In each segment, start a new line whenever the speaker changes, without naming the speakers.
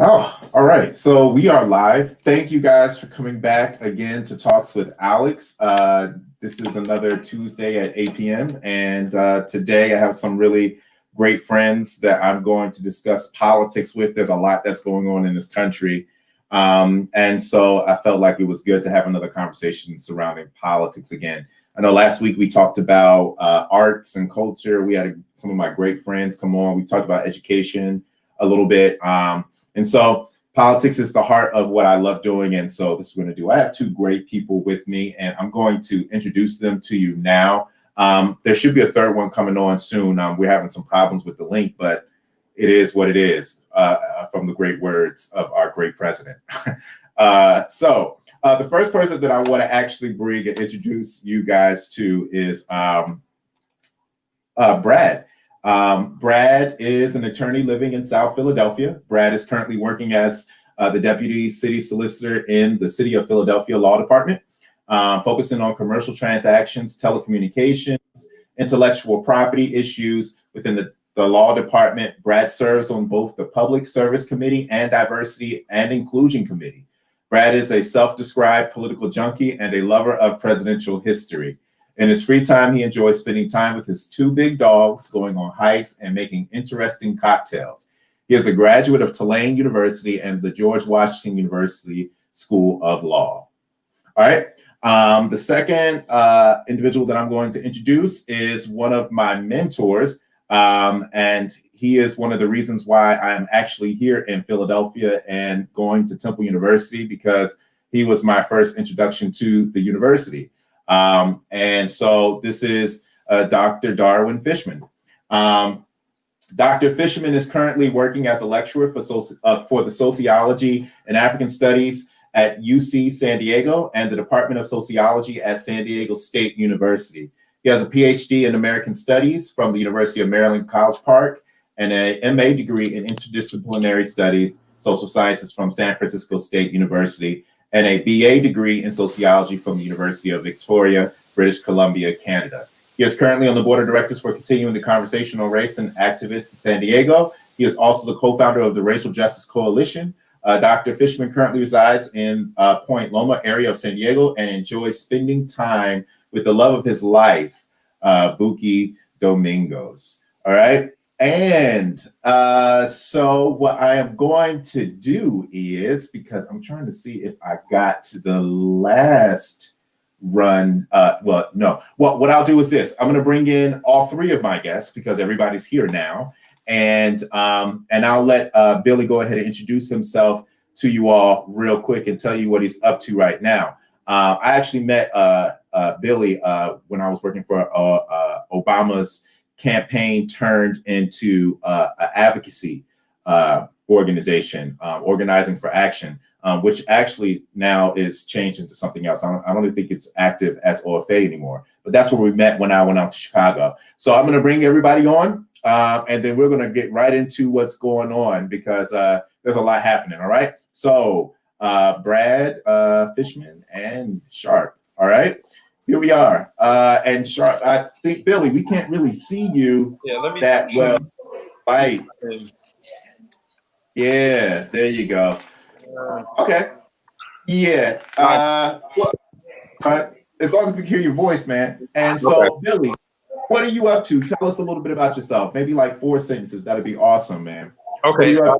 Oh, all right. So we are live. Thank you guys for coming back again to Talks with Alex. This is another Tuesday at 8 p.m. And today I have some really great friends that I'm going to discuss politics with. There's a lot that's going on in this country. And so I felt like it was good to have another conversation surrounding politics again. I know last week we talked about arts and culture. We had some of my great friends come on. We talked about education a little bit. And so politics is the heart of what I love doing. And so this is what I'm going to do. I have two great people with me, and I'm going to introduce them to you now. There should be a third one coming on soon. We're having some problems with the link, but it is what it is, from the great words of our great president. The first person that I want to actually bring and introduce you guys to is Brad. Brad is an attorney living in South Philadelphia. Brad is currently working as the deputy city solicitor in the City of Philadelphia Law Department, focusing on commercial transactions, telecommunications, intellectual property issues within the law department. Brad serves on both the Public Service Committee and Diversity and Inclusion Committee. Brad is a self-described political junkie and a lover of presidential history. In his free time, he enjoys spending time with his two big dogs, going on hikes, and making interesting cocktails. He is a graduate of Tulane University and the George Washington University School of Law. All right. The second individual that I'm going to introduce is one of my mentors, and he is one of the reasons why I'm actually here in Philadelphia and going to Temple University, because he was my first introduction to the university. And so this is Dr. Darwin Fishman. Dr. Fishman is currently working as a lecturer for the Sociology and African Studies at UC San Diego and the Department of Sociology at San Diego State University. He has a PhD in American Studies from the University of Maryland, College Park, and an MA degree in Interdisciplinary Studies, Social Sciences from San Francisco State University, and a BA degree in sociology from the University of Victoria, British Columbia, Canada. He is currently on the board of directors for Continuing the Conversation on Race and Activists in San Diego. He is also the co-founder of the Racial Justice Coalition. Dr. Fishman currently resides in Point Loma area of San Diego and enjoys spending time with the love of his life, Buki Domingos. All right. And so what I am going to do is, because I'm trying to see if I got to the last run. What I'll do is this. I'm going to bring in all three of my guests because everybody's here now. And I'll let Billy go ahead and introduce himself to you all real quick and tell you what he's up to right now. I actually met Billy when I was working for Obama's campaign turned into an advocacy organization, Organizing for Action, which actually now is changed into something else. I don't even think it's active as OFA anymore, but that's where we met when I went out to Chicago. So I'm going to bring everybody on, and then we're going to get right into what's going on because there's a lot happening. All right. So Brad, Fishman, and Sharp. All right. Here we are. And Sharp, I think, Billy, we can't really see you that well. Right. Yeah, there you go. Okay. Yeah. As long as we can hear your voice, man. And so, Billy, what are you up to? Tell us a little bit about yourself. Maybe like 4 sentences. That'd be awesome, man.
Okay. I'll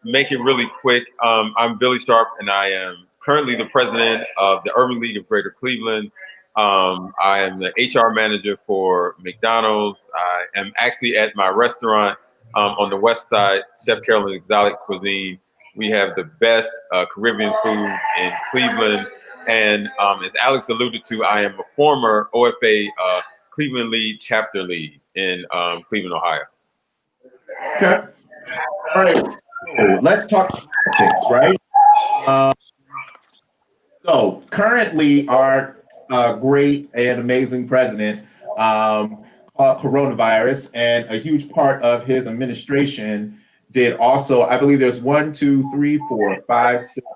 make it really quick. I'm Billy Sharp, and I am currently the president of the Urban League of Greater Cleveland. I am the HR manager for McDonald's. I am actually at my restaurant on the west side, Chef Carolyn's Exotic Cuisine. We have the best Caribbean food in Cleveland. And as Alex alluded to, I am a former OFA Cleveland Lead chapter lead in Cleveland, Ohio.
Okay. All right. So let's talk politics, right? So currently, our great and amazing president caught coronavirus, and a huge part of his administration did also. I believe there's 1, 2, 3, 4, 5, 6,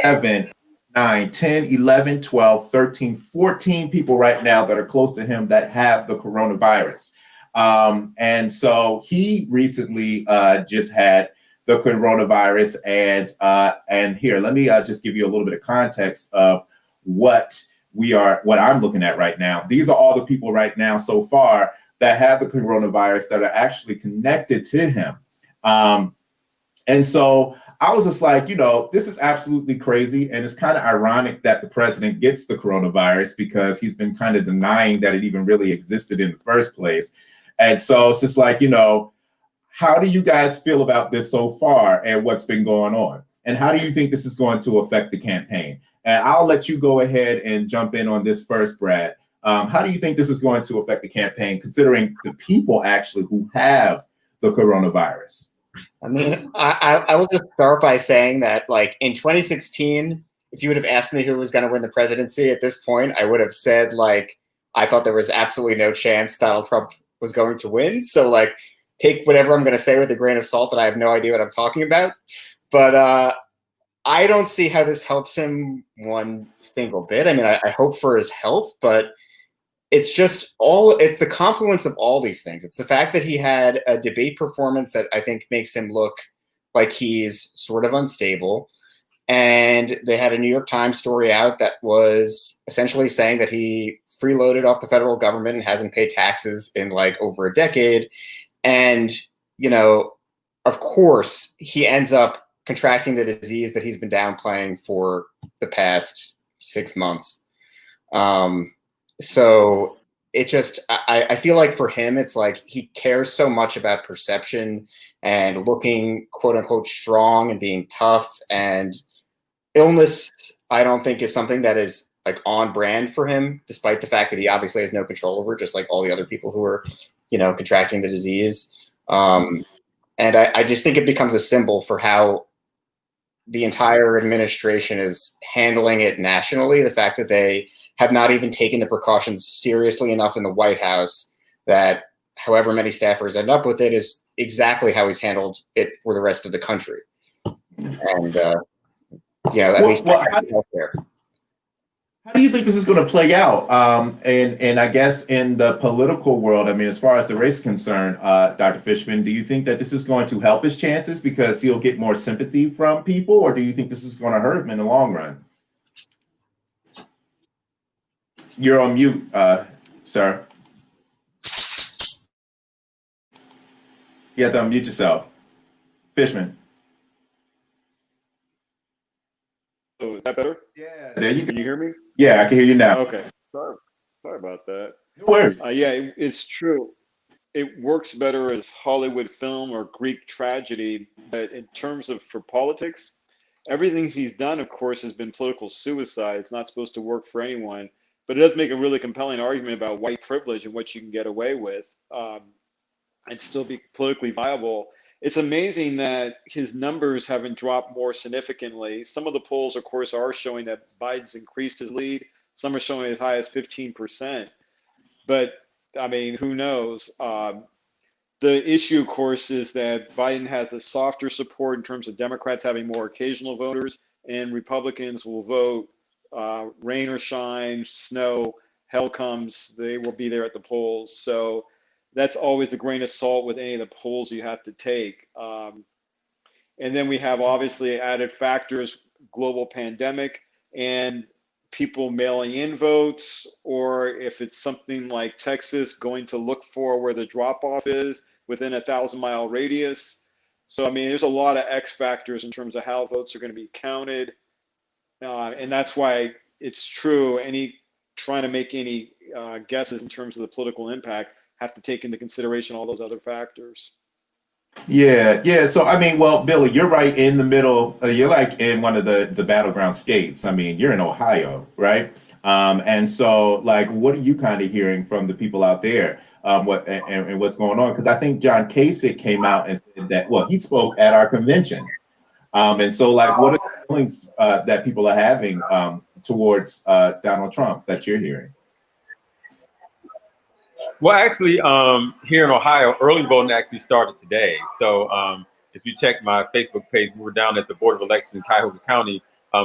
7, 9, 10, 11, 12, 13, 14 people right now that are close to him that have the coronavirus. And so he recently just had the coronavirus. And here, let me just give you a little bit of context of what I'm looking at right now. These are all the people right now so far that have the coronavirus that are actually connected to him. And so I was just like, this is absolutely crazy. And it's kind of ironic that the president gets the coronavirus because he's been kind of denying that it even really existed in the first place. And so it's just like, how do you guys feel about this so far and what's been going on? And how do you think this is going to affect the campaign? And I'll let you go ahead and jump in on this first, Brad. How do you think this is going to affect the campaign, considering the people actually who have the coronavirus?
I mean, I will just start by saying that, like, in 2016, if you would have asked me who was going to win the presidency at this point, I would have said, like, I thought there was absolutely no chance Donald Trump was going to win. So, like, take whatever I'm going to say with a grain of salt, that I have no idea what I'm talking about. But I don't see how this helps him one single bit. I mean, I hope for his health, but it's the confluence of all these things. It's the fact that he had a debate performance that I think makes him look like he's sort of unstable. And they had a New York Times story out that was essentially saying that he freeloaded off the federal government and hasn't paid taxes in like over a decade. And, of course, he ends up contracting the disease that he's been downplaying for the past 6 months. So it just, I feel like for him, it's like he cares so much about perception and looking quote unquote strong and being tough, and illness, I don't think is something that is like on brand for him, despite the fact that he obviously has no control over it, just like all the other people who are, contracting the disease. And I just think it becomes a symbol for how the entire administration is handling it nationally. The fact that they have not even taken the precautions seriously enough in the White House, that however many staffers end up with it is exactly how he's handled it for the rest of the country. And, at least healthcare.
How do you think this is going to play out? And I guess in the political world, I mean, as far as the race is concerned, Dr. Fishman, do you think that this is going to help his chances because he'll get more sympathy from people, or do you think this is going to hurt him in the long run? You're on mute, sir. You have to unmute yourself. Fishman.
Oh, is that better?
Yeah, there you go.
Can you hear me?
Yeah, I can hear you now.
Okay. Sorry about that.
No worries.
Yeah, it's true. It works better as Hollywood film or Greek tragedy, but in terms of for politics, everything he's done, of course, has been political suicide. It's not supposed to work for anyone, but it does make a really compelling argument about white privilege and what you can get away with and still be politically viable. It's amazing that his numbers haven't dropped more significantly. Some of the polls, of course, are showing that Biden's increased his lead. Some are showing as high as 15%. But, I mean, who knows? The issue, of course, is that Biden has a softer support in terms of Democrats having more occasional voters, and Republicans will vote rain or shine, snow, hell comes, they will be there at the polls. So that's always the grain of salt with any of the polls you have to take. And then we have obviously added factors, global pandemic, and people mailing in votes, or if it's something like Texas, going to look for where the drop-off is within a 1,000-mile radius. So, I mean, there's a lot of X factors in terms of how votes are going to be counted. And that's why it's true, trying to make any guesses in terms of the political impact have to take into consideration all those other factors.
Yeah. So, I mean, well, Billy, you're right in the middle. You're like in one of the battleground states. I mean, you're in Ohio, right? And so, like, what are you kind of hearing from the people out there? What's going on? Because I think John Kasich came out and said that, well, he spoke at our convention. And so, like, what are the feelings that people are having towards Donald Trump that you're hearing?
Well, actually, here in Ohio, early voting actually started today. So if you check my Facebook page, we were down at the Board of Elections in Cuyahoga County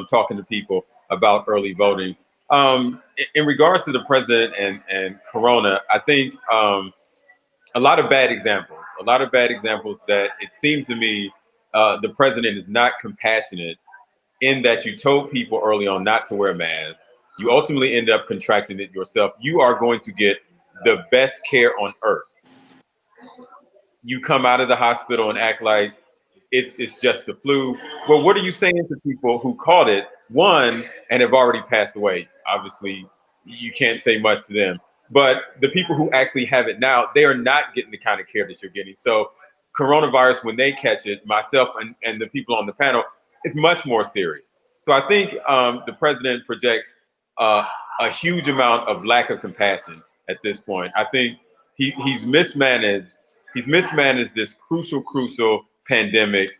talking to people about early voting. In regards to the president and Corona, I think a lot of bad examples that it seemed to me the president is not compassionate in that you told people early on not to wear masks. You ultimately end up contracting it yourself. You are going to get the best care on earth. You come out of the hospital and act like it's just the flu. Well, what are you saying to people who caught it, one, and have already passed away? Obviously, you can't say much to them. But the people who actually have it now, they are not getting the kind of care that you're getting. So coronavirus, when they catch it, myself and the people on the panel, it's much more serious. So I think the president projects a huge amount of lack of compassion at this point. I think he's mismanaged. He's mismanaged this crucial pandemic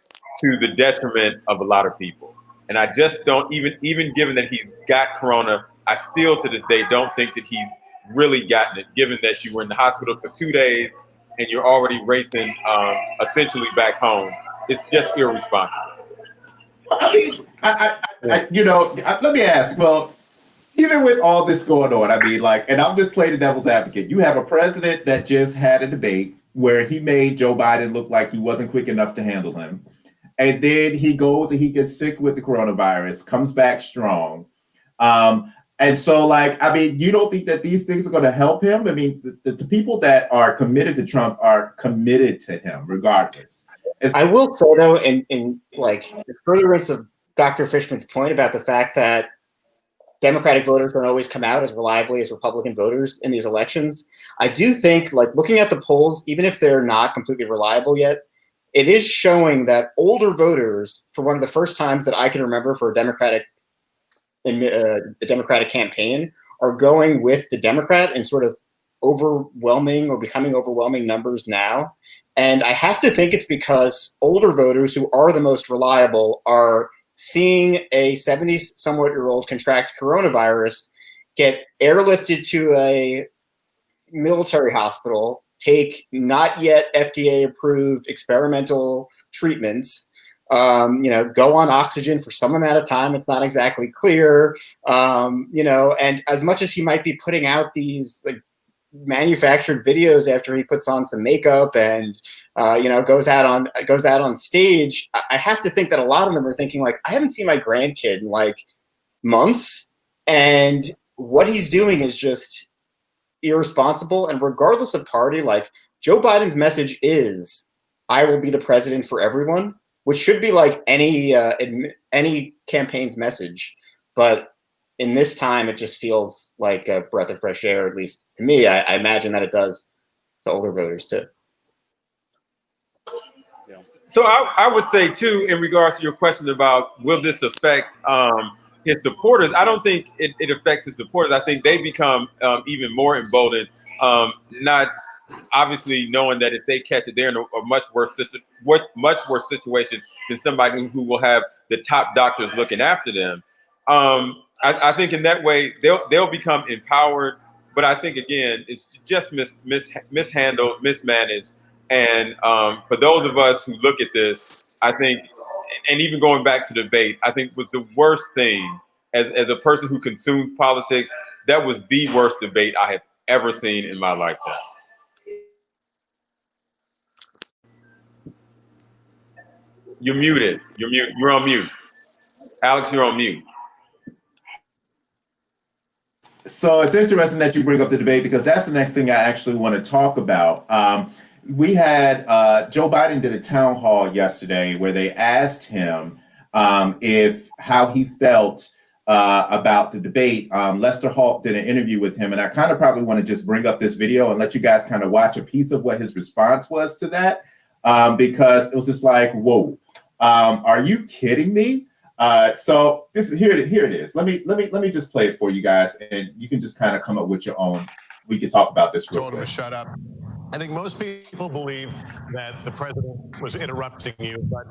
to the detriment of a lot of people. And I just don't even given that he's got corona, I still to this day don't think that he's really gotten it, given that you were in the hospital for 2 days and you're already racing essentially back home. It's just irresponsible.
I mean, let me ask. Well, even with all this going on, I mean, like, and I'm just playing the devil's advocate. You have a president that just had a debate where he made Joe Biden look like he wasn't quick enough to handle him. And then he goes and he gets sick with the coronavirus, comes back strong. And so, like, I mean, you don't think that these things are going to help him? I mean, the people that are committed to Trump are committed to him regardless.
I will say, though, in like furtherance of Dr. Fishman's point about the fact that Democratic voters don't always come out as reliably as Republican voters in these elections, I do think, like, looking at the polls, even if they're not completely reliable yet, it is showing that older voters, for one of the first times that I can remember for a Democratic campaign, are going with the Democrat in sort of overwhelming or becoming overwhelming numbers now. And I have to think it's because older voters, who are the most reliable, are seeing a 70-somewhat-year-old contract coronavirus, get airlifted to a military hospital, take not yet FDA-approved experimental treatments, go on oxygen for some amount of time. It's not exactly clear, and as much as he might be putting out these like manufactured videos after he puts on some makeup and goes out on stage, I have to think that a lot of them are thinking, like, I haven't seen my grandkid in like months, and what he's doing is just irresponsible. And regardless of party, like, Joe Biden's message is, I will be the president for everyone, which should be like any campaign's message. But in this time, it just feels like a breath of fresh air, at least to me. I imagine that it does to older voters too.
Yeah. So I would say too, in regards to your question about will this affect his supporters, I don't think it affects his supporters. I think they become even more emboldened, not obviously knowing that if they catch it, they're in a much worse situation than somebody who will have the top doctors looking after them. I think in that way they'll become empowered, but I think again it's just mishandled, mismanaged, and for those of us who look at this, I think, and even going back to debate, I think was the worst thing as a person who consumes politics. That was the worst debate I have ever seen in my lifetime. You're muted. You're on mute. Alex, you're on mute.
So it's interesting that you bring up the debate, because that's the next thing I actually want to talk about. We had Joe Biden did a town hall yesterday where they asked him how he felt about the debate. Lester Holt did an interview with him, and I kind of probably want to just bring up this video and let you guys kind of watch a piece of what his response was to that, because it was just like, whoa, are you kidding me? So here it is. Let me just play it for you guys, and you can just kind of come up with your own. We can talk about this real quick.
Told him to shut up. I think most people believe that the president was interrupting you, but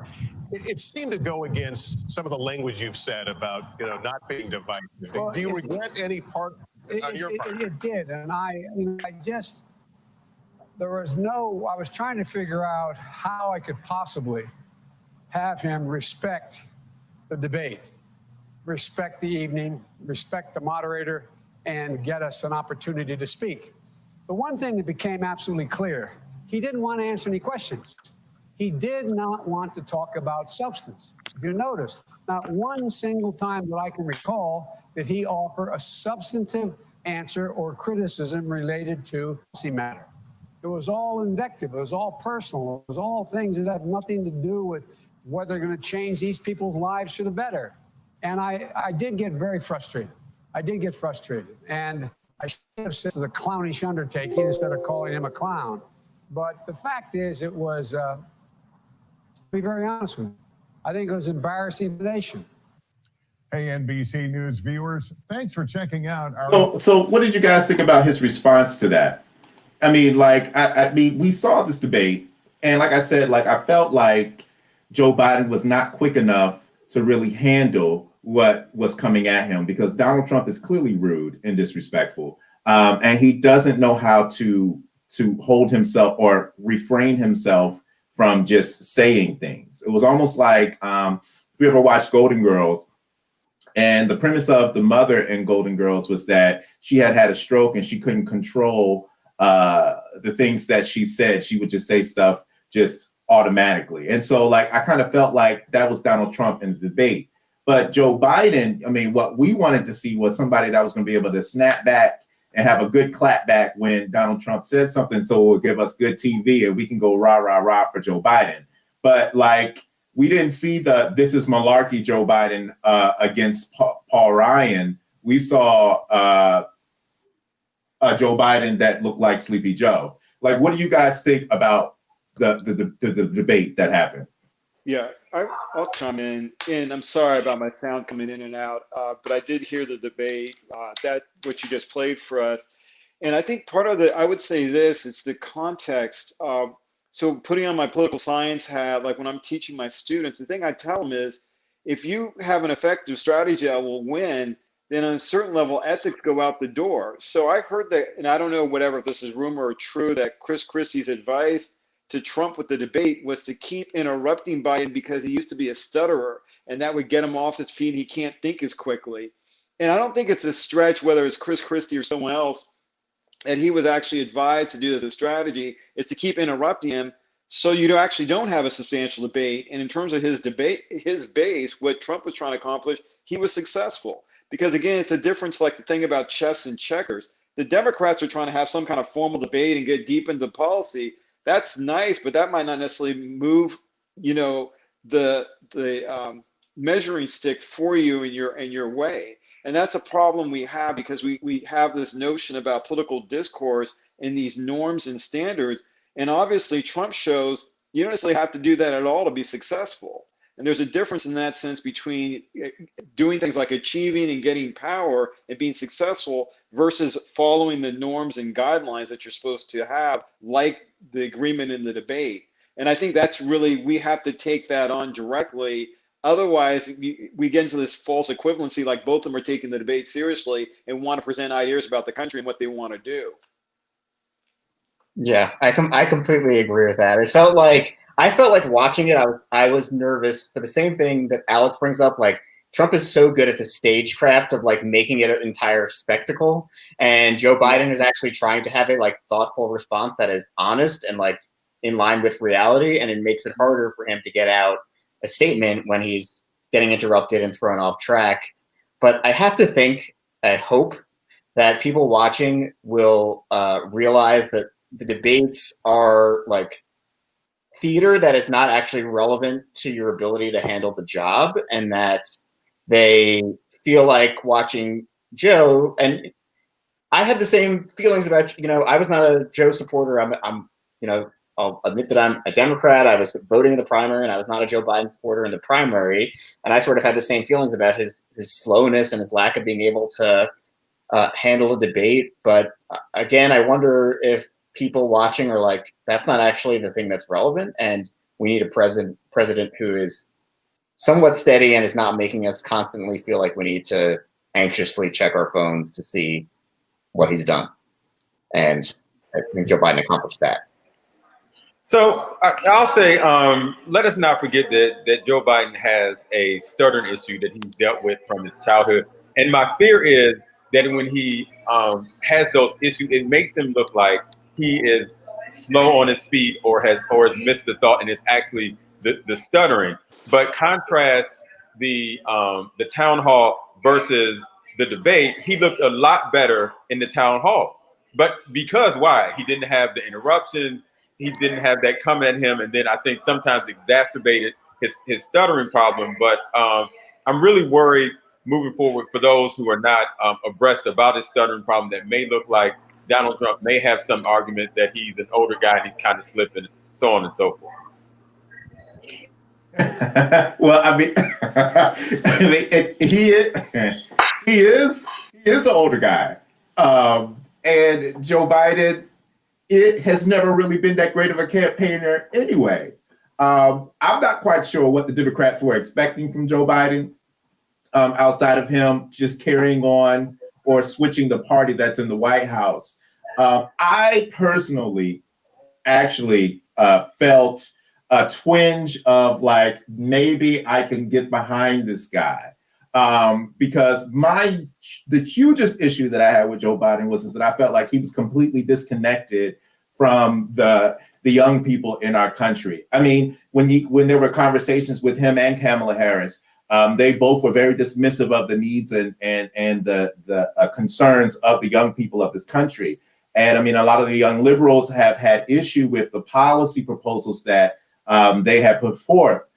it seemed to go against some of the language you've said about not being divisive. Well, do you regret any part on your part?
It did, and I was trying to figure out how I could possibly have him respect the debate, respect the evening, respect the moderator, and get us an opportunity to speak. The one thing that became absolutely clear, he didn't want to answer any questions. He did not want to talk about substance. If you notice, not one single time that I can recall did he offer a substantive answer or criticism related to policy matter. It was all invective. It was all personal. It was all things that have nothing to do with whether they're going to change these people's lives for the better. And I did get very frustrated. I did get frustrated. And I should have said this is a clownish undertaking instead of calling him a clown. But the fact is, it was, to be very honest with you, I think it was embarrassing to the nation.
Hey, NBC News viewers, thanks for checking out our...
So what did you guys think about his response to that? I mean, like, I mean, we saw this debate, and like I said, like, I felt like Joe Biden was not quick enough to really handle what was coming at him, because Donald Trump is clearly rude and disrespectful, and he doesn't know how to hold himself or refrain himself from just saying things. It was almost like if you ever watched Golden Girls, and the premise of the mother in Golden Girls was that she had a stroke and she couldn't control the things that she said. She would just say stuff just automatically. And so, like, I kind of felt like that was Donald Trump in the debate. But Joe Biden, I mean, what we wanted to see was somebody that was going to be able to snap back and have a good clap back when Donald Trump said something, so it would give us good TV and we can go rah, rah, rah for Joe Biden. But, like, we didn't see the "this is malarkey" Joe Biden against Paul Ryan. We saw Joe Biden that looked like Sleepy Joe. Like, what do you guys think about the debate that happened?
Yeah, I'll chime in. And I'm sorry about my sound coming in and out, but I did hear the debate, that what you just played for us. And I think part of I would say this, it's the context. So putting on my political science hat, like when I'm teaching my students, the thing I tell them is, if you have an effective strategy that will win, then on a certain level, ethics go out the door. So I heard that, and I don't know whatever if this is rumor or true, that Chris Christie's advice to Trump with the debate was to keep interrupting Biden because he used to be a stutterer, and that would get him off his feet. He can't think as quickly. And I don't think it's a stretch, whether it's Chris Christie or someone else, that he was actually advised to do as a strategy, is to keep interrupting him so you actually don't have a substantial debate. And in terms of his debate, his base, what Trump was trying to accomplish, he was successful. Because again, it's a difference, like the thing about chess and checkers. The Democrats are trying to have some kind of formal debate and get deep into policy. That's nice, but that might not necessarily move, the measuring stick for you in your way. And that's a problem we have, because we have this notion about political discourse and these norms and standards. And obviously Trump shows you don't necessarily have to do that at all to be successful. And there's a difference in that sense between doing things like achieving and getting power and being successful versus following the norms and guidelines that you're supposed to have, like the agreement in the debate. And I think that's really, we have to take that on directly. Otherwise, we get into this false equivalency, like both of them are taking the debate seriously and want to present ideas about the country and what they want to do.
Yeah, I completely agree with that. I felt like watching it, I was nervous for the same thing that Alex brings up. Like, Trump is so good at the stagecraft of like making it an entire spectacle, and Joe Biden is actually trying to have a like thoughtful response that is honest and like in line with reality, and it makes it harder for him to get out a statement when he's getting interrupted and thrown off track. But I have to think, I hope that people watching will realize that the debates are like theater that is not actually relevant to your ability to handle the job, and that they feel like watching Joe. And I had the same feelings about, I was not a Joe supporter. I'm I'll admit that I'm a Democrat. I was voting in the primary, and I was not a Joe Biden supporter in the primary. And I sort of had the same feelings about his slowness and his lack of being able to handle a debate. But again, I wonder if people watching are like, that's not actually the thing that's relevant, and we need a president who is somewhat steady and is not making us constantly feel like we need to anxiously check our phones to see what he's done. And I think Joe Biden accomplished that.
So I'll say, let us not forget that Joe Biden has a stuttering issue that he's dealt with from his childhood. And my fear is that when he has those issues, it makes him look like he is slow on his feet or has missed the thought, and it's actually the stuttering. But contrast the town hall versus the debate, he looked a lot better in the town hall. But because why? He didn't have the interruptions, he didn't have that come at him, and then I think sometimes exacerbated his stuttering problem. But I'm really worried moving forward for those who are not abreast about his stuttering problem, that may look like Donald Trump may have some argument that he's an older guy and he's kind of slipping, so on and so forth.
Well, I mean, he is an older guy, and Joe Biden, it has never really been that great of a campaigner anyway. I'm not quite sure what the Democrats were expecting from Joe Biden, outside of him just carrying on or switching the party that's in the White House. I personally actually felt a twinge of like, maybe I can get behind this guy. Because the hugest issue that I had with Joe Biden is that I felt like he was completely disconnected from the young people in our country. I mean, when there were conversations with him and Kamala Harris, they both were very dismissive of the needs and the concerns of the young people of this country. And I mean, a lot of the young liberals have had issue with the policy proposals that they had put forth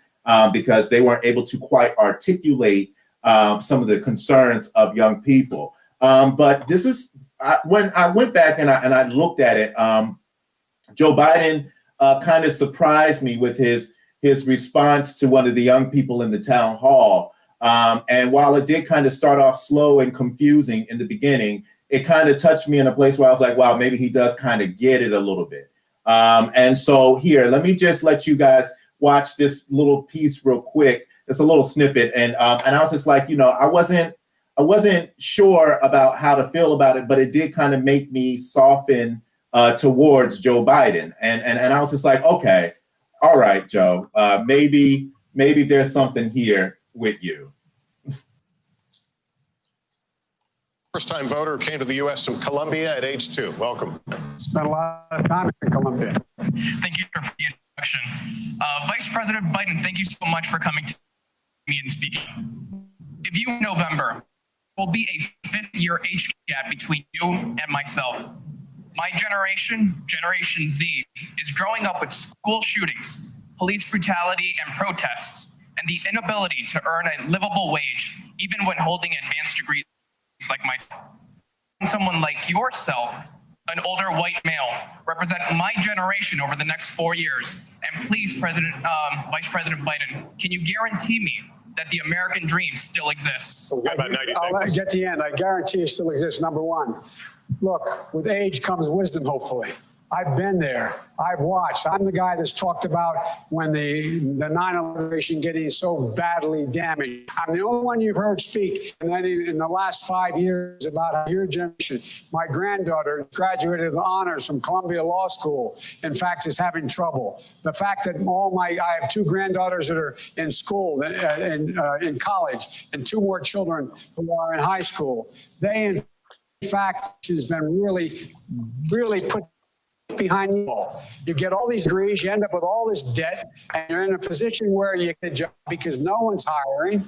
because they weren't able to quite articulate some of the concerns of young people. But this is when I went back and I looked at it. Joe Biden kind of surprised me with his response to one of the young people in the town hall. And while it did kind of start off slow and confusing in the beginning, it kind of touched me in a place where I was like, wow, maybe he does kind of get it a little bit. And so here, let me just let you guys watch this little piece real quick. It's a little snippet. And I was just like, I wasn't sure about how to feel about it, but it did kind of make me soften towards Joe Biden. And I was just like, okay, all right, Joe, maybe there's something here with you.
First-time voter, came to the U.S. from Colombia at age 2. Welcome.
Spent a lot of time in Colombia.
Thank you for the introduction. Vice President Biden, thank you so much for coming to me and speaking. If you in November will be a 5th-year age gap between you and myself. My generation, Generation Z, is growing up with school shootings, police brutality, and protests, and the inability to earn a livable wage, even when holding advanced degrees like myself. Someone like yourself, an older white male, represent my generation over the next 4 years. And please, Vice President Biden, can you guarantee me that the American dream still exists?
We've got about 90 seconds.
I'll get to the end. I guarantee it still exists. Number one, look, with age comes wisdom, hopefully. I've been there. I've watched. I'm the guy that's talked about when the 9/11 generation getting so badly damaged. I'm the only one you've heard speak in the last 5 years about how your generation, my granddaughter graduated with honors from Columbia Law School, in fact, is having trouble. The fact that I have 2 granddaughters that are in school, in college, and 2 more children who are in high school. They, in fact, has been really, really put behind you all. You get all these degrees, you end up with all this debt, and you're in a position where you get a job because no one's hiring,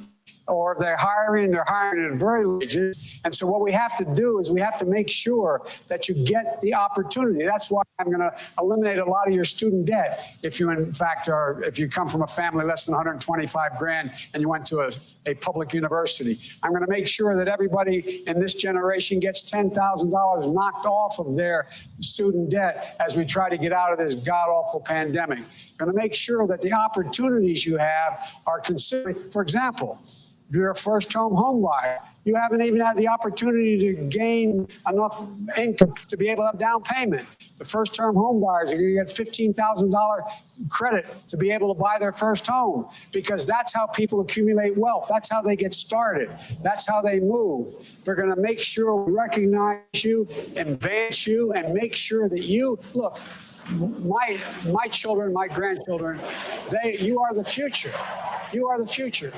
or if they're hiring at very low wages. And so what we have to do is we have to make sure that you get the opportunity. That's why I'm going to eliminate a lot of your student debt. If you, in fact, if you come from a family less than 125 grand and you went to a public university, I'm going to make sure that everybody in this generation gets $10,000 knocked off of their student debt as we try to get out of this god-awful pandemic. I'm going to make sure that the opportunities you have are considered. For example, if you're a first-home home buyer, you haven't even had the opportunity to gain enough income to be able to have down payment. The first-term home buyers are going to get $15,000 credit to be able to buy their first home, because that's how people accumulate wealth. That's how they get started. That's how they move. We're going to make sure we recognize you, advance you, and make sure that you look. My children, my grandchildren, you are the future. You are the future.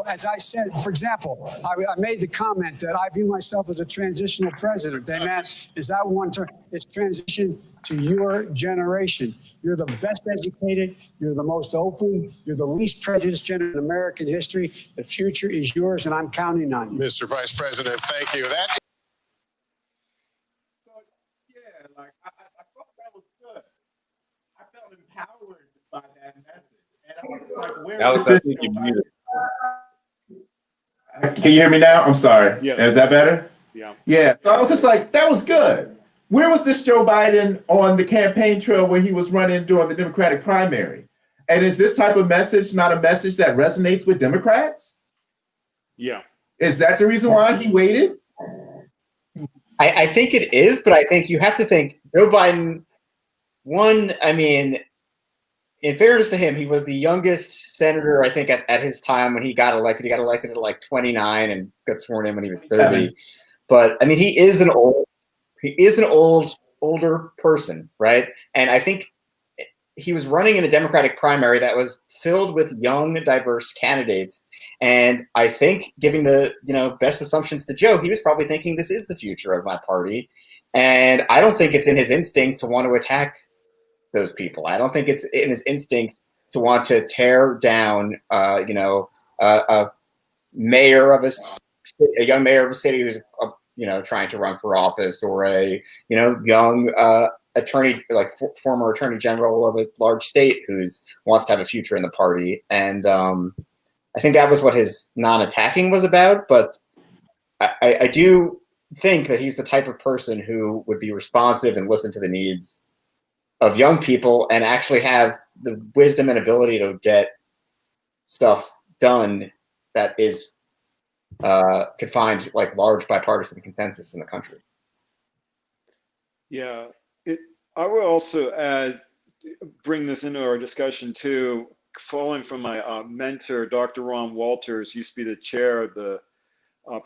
As I said, for example, I made the comment that I view myself as a transitional president. They meant, is that one term? It's transition to your generation. You're the best educated. You're the most open. You're the least prejudiced generation in American history. The future is yours, and I'm counting on you.
Mr. Vice President, thank you. That
Yeah, like I thought that was good. I felt empowered by that message, and I was like, "Where
Alex,
is
I
this?"
think you're muted.
Can you hear me now? I'm sorry.
Yeah.
Is that better?
Yeah.
Yeah. So I was just like, "That was good." Where was this Joe Biden on the campaign trail where he was running during the Democratic primary? And is this type of message not a message that resonates with Democrats?
Yeah.
Is that the reason why he waited?
I think it is, but I think you have to think Joe Biden, one, I mean, in fairness to him, he was the youngest senator, I think, at his time when he got elected. He got elected at like 29 and got sworn in when he was 30. But I mean, he is an older person, right? And I think he was running in a Democratic primary that was filled with young, diverse candidates. And I think, giving the best assumptions to Joe, he was probably thinking, this is the future of my party. And I don't think it's in his instinct to want to attack those people. I don't think it's in his instinct to want to tear down, a mayor of a young mayor of a city who's trying to run for office, or a young attorney, like former attorney general of a large state who's wants to have a future in the party. And I think that was what his non-attacking was about. But I do think that he's the type of person who would be responsive and listen to the needs of young people and actually have the wisdom and ability to get stuff done that is could find like large bipartisan consensus in the country.
Yeah, I will also bring this into our discussion too, following from my mentor, Dr. Ron Walters, used to be the chair of the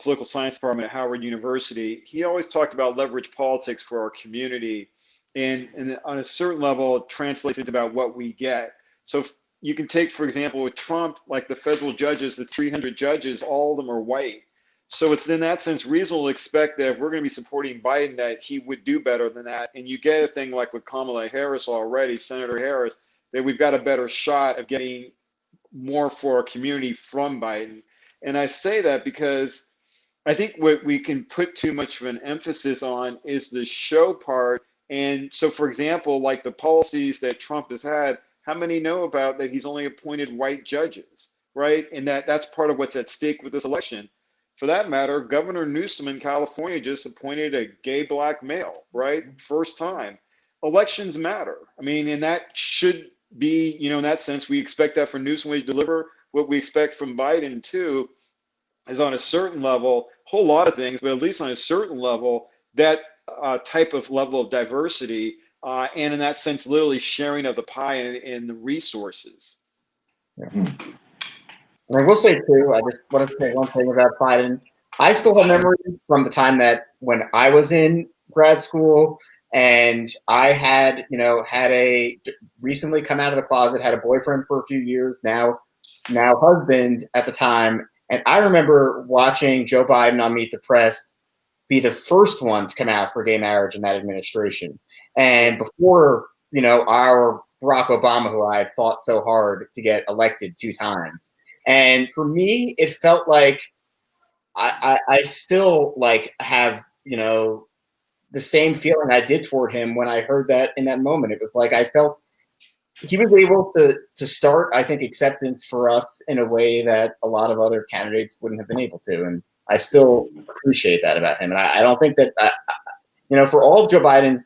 political science department at Howard University. He always talked about leverage politics for our community, and on a certain level, it translates into about what we get. So if you can take, for example, with Trump, like the federal judges, the 300 judges, all of them are white. So it's in that sense reasonable to expect that if we're going to be supporting Biden, that he would do better than that. And you get a thing like with Kamala Harris already, Senator Harris, that we've got a better shot of getting more for our community from Biden. And I say that because I think what we can put too much of an emphasis on is the show part. And so, for example, like the policies that Trump has had, how many know about that he's only appointed white judges, right? And that's part of what's at stake with this election. For that matter, Governor Newsom in California just appointed a gay black male, right? First time. Elections matter. I mean, and that should be, in that sense, we expect that from Newsom to deliver. What we expect from Biden too is on a certain level, a whole lot of things, but at least on a certain level, that type of level of diversity, and in that sense, literally sharing of the pie and the resources.
Yeah. And I will say too, I just want to say one thing about Biden. I still have memories from the time that when I was in grad school, and I had recently come out of the closet, had a boyfriend for a few years, now husband at the time. And I remember watching Joe Biden on Meet the Press be the first one to come out for gay marriage in that administration. And before, our Barack Obama, who I had fought so hard to get elected 2 times. And for me, it felt like I still have, the same feeling I did toward him when I heard that in that moment. It was like I felt he was able to start, I think, acceptance for us in a way that a lot of other candidates wouldn't have been able to. And I still appreciate that about him. And I don't think that, for all of Joe Biden's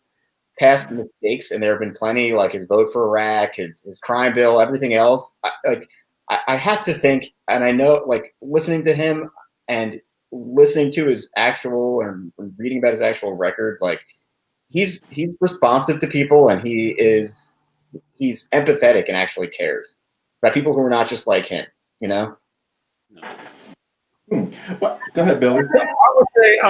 past mistakes, and there have been plenty, like his vote for Iraq, his crime bill, everything else, I have to think, and I know, listening to him and listening to his actual and reading about his actual record, he's responsive to people, and he's empathetic and actually cares about people who are not just like him,
Well, go ahead, Billy.
I would say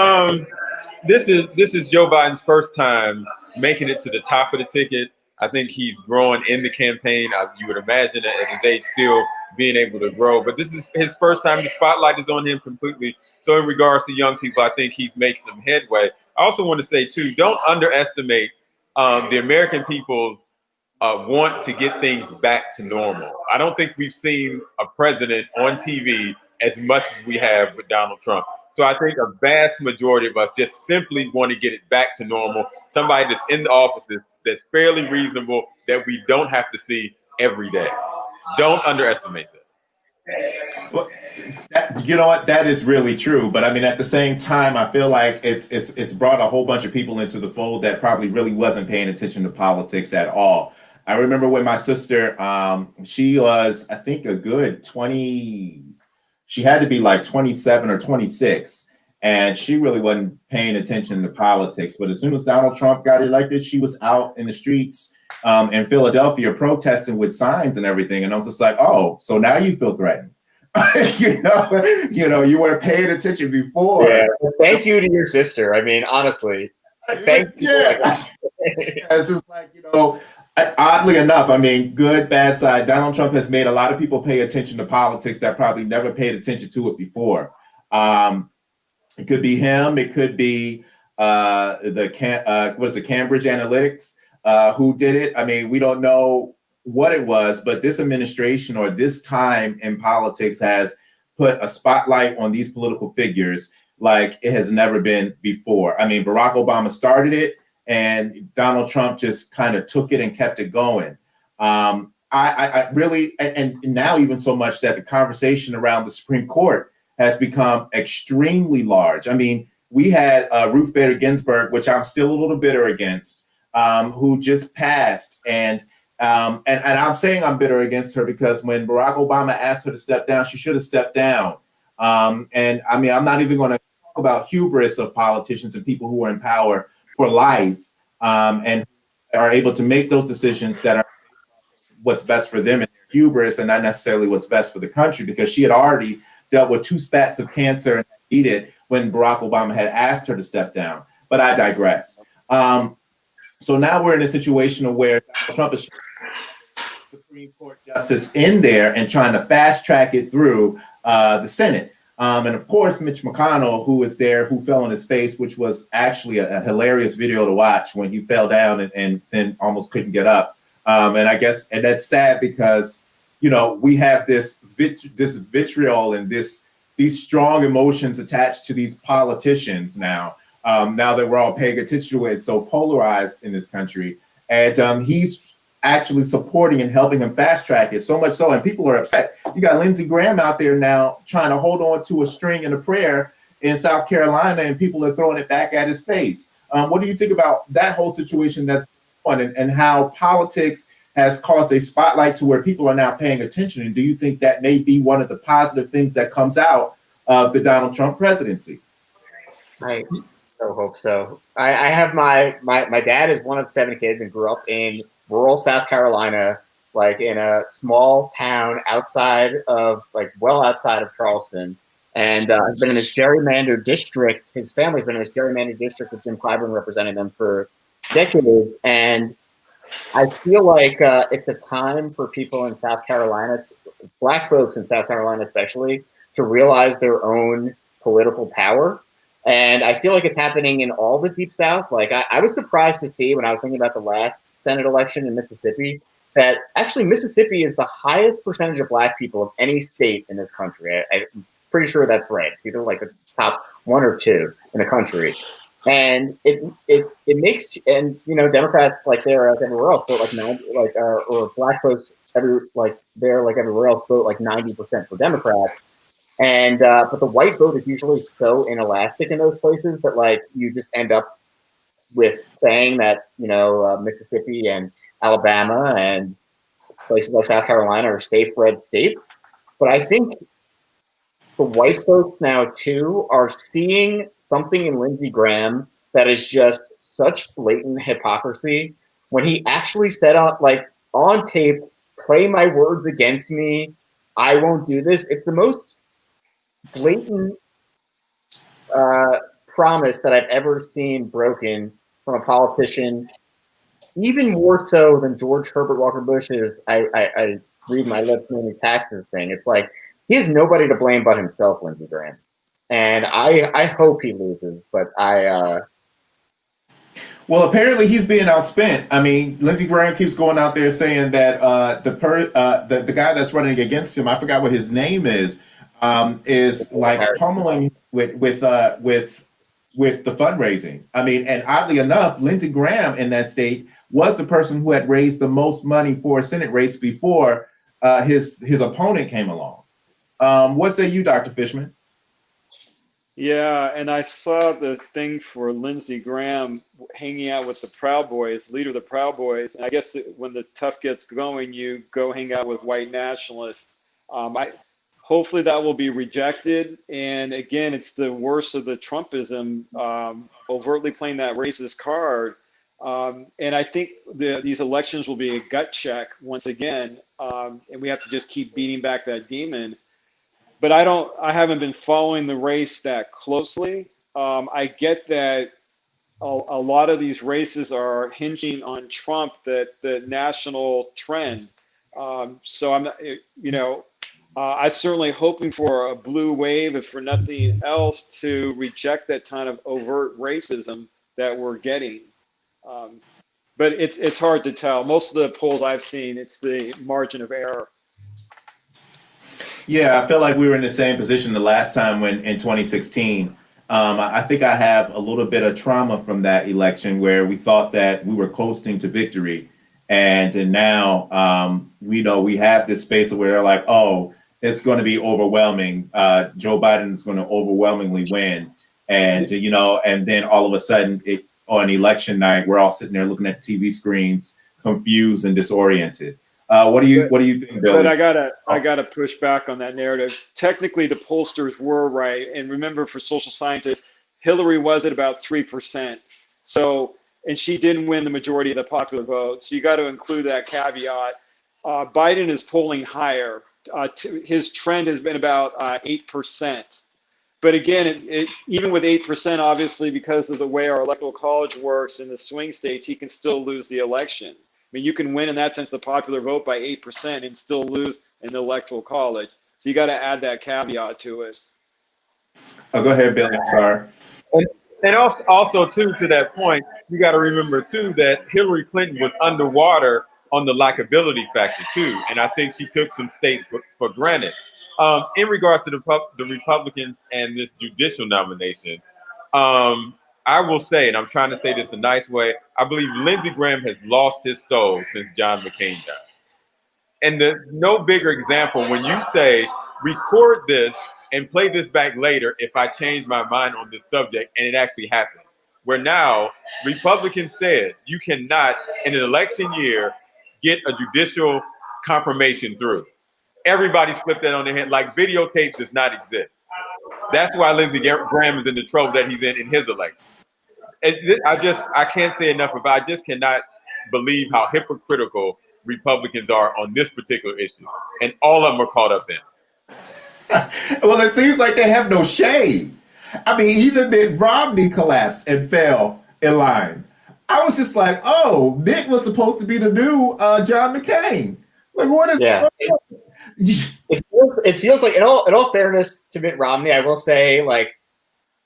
this is Joe Biden's first time making it to the top of the ticket. I think he's growing in the campaign. You would imagine that at his age still being able to grow. But this is his first time. The spotlight is on him completely. So in regards to young people, I think he's made some headway. I also want to say too, don't underestimate the American people's want to get things back to normal. I don't think we've seen a president on TV as much as we have with Donald Trump. So I think a vast majority of us just simply want to get it back to normal. Somebody that's in the office that's fairly reasonable, that we don't have to see every day. Don't underestimate that.
Well, you know what? That is really true. But I mean, at the same time, I feel like it's brought a whole bunch of people into the fold that probably really wasn't paying attention to politics at all. I remember when my sister, she was, I think, a good 20. She had to be like 27 or 26, and she really wasn't paying attention to politics. But as soon as Donald Trump got elected, she was out in the streets in Philadelphia protesting with signs and everything. And I was just like, oh, so now you feel threatened. you know, you weren't paying attention before.
Yeah. Thank you to your sister. I mean, honestly, thank you.
Yeah. It's just like, you know, oddly enough, I mean, good, bad side, Donald Trump has made a lot of people pay attention to politics that probably never paid attention to it before. It could be him. It could be Cambridge Analytics who did it. I mean, we don't know what it was, but this administration or this time in politics has put a spotlight on these political figures like it has never been before. I mean, Barack Obama started it, and Donald Trump just kind of took it and kept it going. I really, and now even so much that the conversation around the Supreme Court has become extremely large. I mean, we had Ruth Bader Ginsburg, which I'm still a little bitter against, who just passed. And I'm saying I'm bitter against her because when Barack Obama asked her to step down, she should have stepped down. And I mean, I'm not even going to talk about hubris of politicians and people who are in power for life and are able to make those decisions that are what's best for them and their hubris and not necessarily what's best for the country, because she had already dealt with 2 spats of cancer and beat it when Barack Obama had asked her to step down. But I digress. So now we're in a situation where Donald Trump is Supreme Court justice in there and trying to fast track it through the Senate. And of course, Mitch McConnell, who was there, who fell on his face, which was actually a hilarious video to watch when he fell down and then almost couldn't get up. And that's sad because, you know, we have this vitriol and these strong emotions attached to these politicians now. Now that we're all paying attention to it, it's so polarized in this country. And he's actually supporting and helping him fast track it, so much so, and people are upset. You got Lindsey Graham out there now trying to hold on to a string and a prayer in South Carolina, and people are throwing it back at his face. What do you think about that whole situation that's going on, and how politics has caused a spotlight to where people are now paying attention? And do you think that may be one of the positive things that comes out of the Donald Trump presidency?
I so hope so. I have my dad is one of 7 kids and grew up in rural South Carolina, like in a small town outside of, like, well outside of Charleston. And has been in this gerrymandered district. His family's been in this gerrymandered district with Jim Clyburn representing them for decades. And I feel like it's a time for people in South Carolina, Black folks in South Carolina especially, to realize their own political power. And I feel like it's happening in all the Deep South. Like, I was surprised to see when I was thinking about the last Senate election in Mississippi, that actually Mississippi is the highest percentage of Black people of any state in this country. I'm pretty sure that's right. It's either like the top 1 or 2 in the country. And it makes, and you know, Democrats, like they're like everywhere else, vote like or Black folks they're like everywhere else, vote like 90% for Democrats. And but the white vote is usually so inelastic in those places that, like, you just end up with saying that, you know, Mississippi and Alabama and places like South Carolina are safe red states. But I think the white folks now too are seeing something in Lindsey Graham that is just such blatant hypocrisy when he actually said on tape, "Play my words against me. I won't do this." It's the most blatant promise that I've ever seen broken from a politician, even more so than George Herbert Walker Bush's. I read my lips on the taxes thing. It's like he has nobody to blame but himself, Lindsey Graham. And I hope he loses, but
Well, apparently he's being outspent. I mean, Lindsey Graham keeps going out there saying that the guy that's running against him, I forgot what his name is like pummeling with the fundraising. I mean, and oddly enough, Lindsey Graham in that state was the person who had raised the most money for a Senate race before his opponent came along. What say you, Dr. Fishman?
Yeah, and I saw the thing for Lindsey Graham hanging out with the Proud Boys, leader of the Proud Boys. And I guess that when the tough gets going, you go hang out with white nationalists. Hopefully that will be rejected. And again, it's the worst of the Trumpism, overtly playing that racist card. And I think these elections will be a gut check once again. And we have to just keep beating back that demon. But I haven't been following the race that closely. I get that a lot of these races are hinging on Trump, the national trend. So I'm not, I certainly hoping for a blue wave, if for nothing else, to reject that kind of overt racism that we're getting. But it's hard to tell. Most of the polls I've seen, it's the margin of error.
Yeah, I feel like we were in the same position the last time when in 2016. I think I have a little bit of trauma from that election where we thought that we were coasting to victory. And now we have this space where they're like, oh, it's going to be overwhelming. Joe Biden is going to overwhelmingly win. And, and then all of a sudden on election night, we're all sitting there looking at TV screens, confused and disoriented. What do you think, Billy?
But I gotta push back on that narrative. Technically, the pollsters were right, and remember, for social scientists, Hillary was at about 3%. So, and she didn't win the majority of the popular vote. So you got to include that caveat. Biden is polling higher. His trend has been about 8%. But again, even with 8%, obviously, because of the way our electoral college works in the swing states, he can still lose the election. I mean, you can win in that sense the popular vote by 8% and still lose in the electoral college. So you got to add that caveat to it.
Oh, go ahead, Billy. I'm sorry.
And also too, to that point, you got to remember too that Hillary Clinton was underwater on the likability factor too, and I think she took some states for granted. In regards to the Republicans and this judicial nomination, I will say, and I'm trying to say this a nice way, I believe Lindsey Graham has lost his soul since John McCain died. And no bigger example when you say, record this and play this back later if I change my mind on this subject, and it actually happened. Where now Republicans said you cannot, in an election year, get a judicial confirmation through. Everybody's flipped that on their head, like videotape does not exist. That's why Lindsey Graham is in the trouble that he's in his election. I can't say enough about. I just cannot believe how hypocritical Republicans are on this particular issue, and all of them are caught up in.
Well, it seems like they have no shame. I mean, even Mitt Romney collapsed and fell in line. I was just like, oh, Mitt was supposed to be the new John McCain. Like, what is?
Yeah. It feels like, in all fairness to Mitt Romney, I will say, like,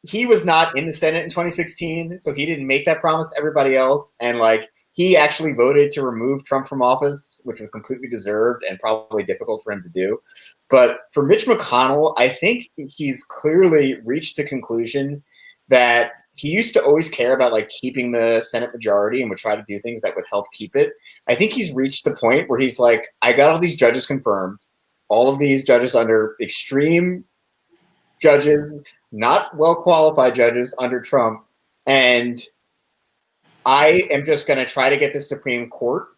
he was not in the Senate in 2016, so he didn't make that promise to everybody else. And like, he actually voted to remove Trump from office, which was completely deserved and probably difficult for him to do. But for Mitch McConnell, I think he's clearly reached the conclusion that he used to always care about like keeping the Senate majority and would try to do things that would help keep it. I think he's reached the point where he's like, I got all these judges confirmed, all of these judges under extreme judges, not well-qualified judges under Trump, and I am just going to try to get the Supreme Court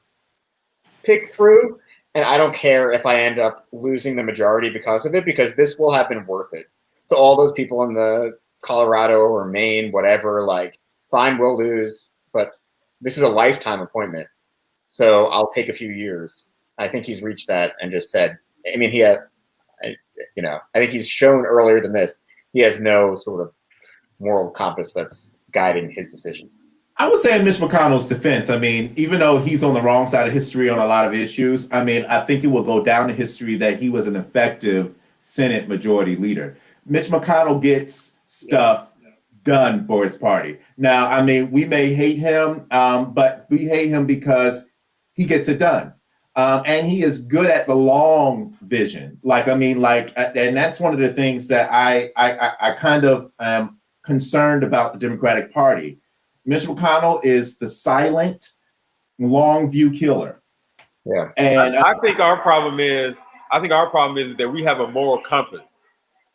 picked through, and I don't care if I end up losing the majority because of it, because this will have been worth it. To all those people in the Colorado or Maine, whatever, like, fine, we'll lose, but this is a lifetime appointment, so I'll take a few years. I think he's reached that and just said, I mean, I think he's shown earlier than this, he has no sort of moral compass that's guiding his decisions.
I would say in Mitch McConnell's defense, I mean, even though he's on the wrong side of history on a lot of issues, I mean, I think it will go down in history that he was an effective Senate Majority Leader. Mitch McConnell gets stuff done for his party. Now, I mean, we may hate him, but we hate him because he gets it done. And he is good at the long vision. Like, I mean, like, and that's one of the things that I kind of am concerned about the Democratic Party. Mitch McConnell is the silent, long view killer.
Yeah.
And
I think our problem is that we have a moral compass.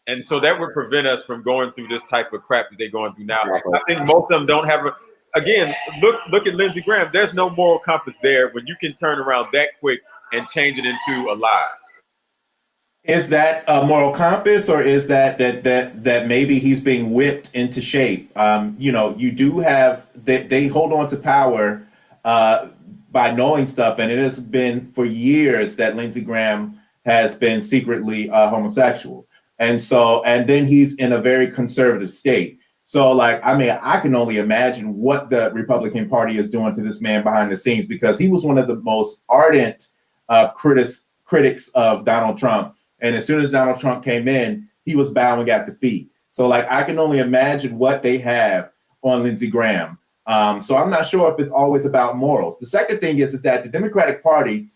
And so that would prevent us from going through this type of crap that they're going through now. I think most of them don't have again, look at Lindsey Graham. There's no moral compass there when you can turn around that quick and change it into a lie.
is that a moral compass, or is that maybe he's being whipped into shape? You know, you do have they hold on to power by knowing stuff, and it has been for years that Lindsey Graham has been secretly homosexual, and then he's in a very conservative state. So, like, I mean, I can only imagine what the Republican Party is doing to this man behind the scenes, because he was one of the most ardent critics of Donald Trump. And as soon as Donald Trump came in, he was bowing at the feet. So, like, I can only imagine what they have on Lindsey Graham. So I'm not sure if it's always about morals. The second thing is that the Democratic Party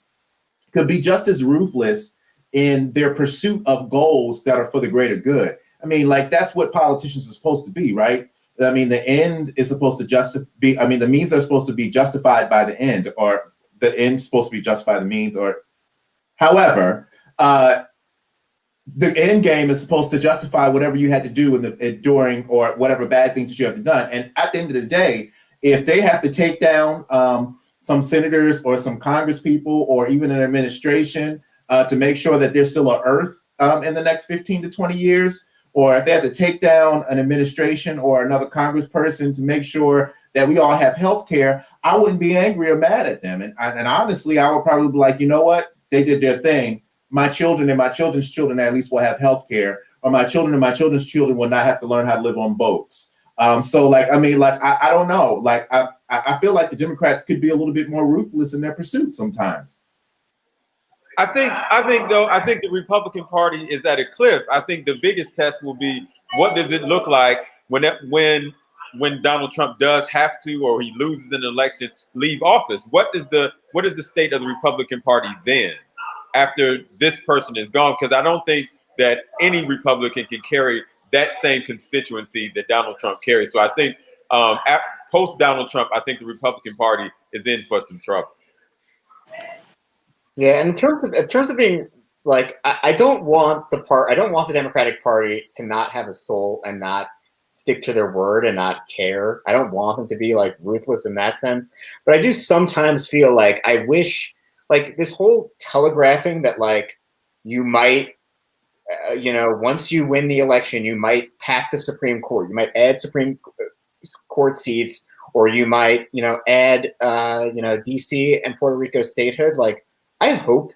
could be just as ruthless in their pursuit of goals that are for the greater good. I mean, like, that's what politicians are supposed to be, right? I mean, the end is supposed to the means are supposed to be justified by the end, or the end is supposed to be justified by the means, or however, the end game is supposed to justify whatever you had to do during or whatever bad things that you have done. And at the end of the day, if they have to take down some senators or some Congress people or even an administration to make sure that there's still an earth in the next 15 to 20 years, or if they have to take down an administration or another Congress person to make sure that we all have health care, I wouldn't be angry or mad at them. And honestly, I would probably be like, you know what? They did their thing. My children and my children's children at least will have health care, or my children and my children's children will not have to learn how to live on boats. So, like, I mean, like, I don't know. Like, I feel like the Democrats could be a little bit more ruthless in their pursuit sometimes.
I think the Republican Party is at a cliff. I think the biggest test will be, what does it look like when Donald Trump does have to, or he loses an election, leave office? What is the state of the Republican Party then, after this person is gone? Because I don't think that any Republican can carry that same constituency that Donald Trump carries. So I think post Donald Trump, I think the Republican Party is in for some trouble.
Yeah, and in terms of being like, I don't want the Democratic Party to not have a soul and not stick to their word and not care. I don't want them to be like ruthless in that sense. But I do sometimes feel like I wish, like, this whole telegraphing that, like, you might, once you win the election, you might pack the Supreme Court, you might add Supreme Court seats, or you might, add, DC and Puerto Rico statehood. Like, I hope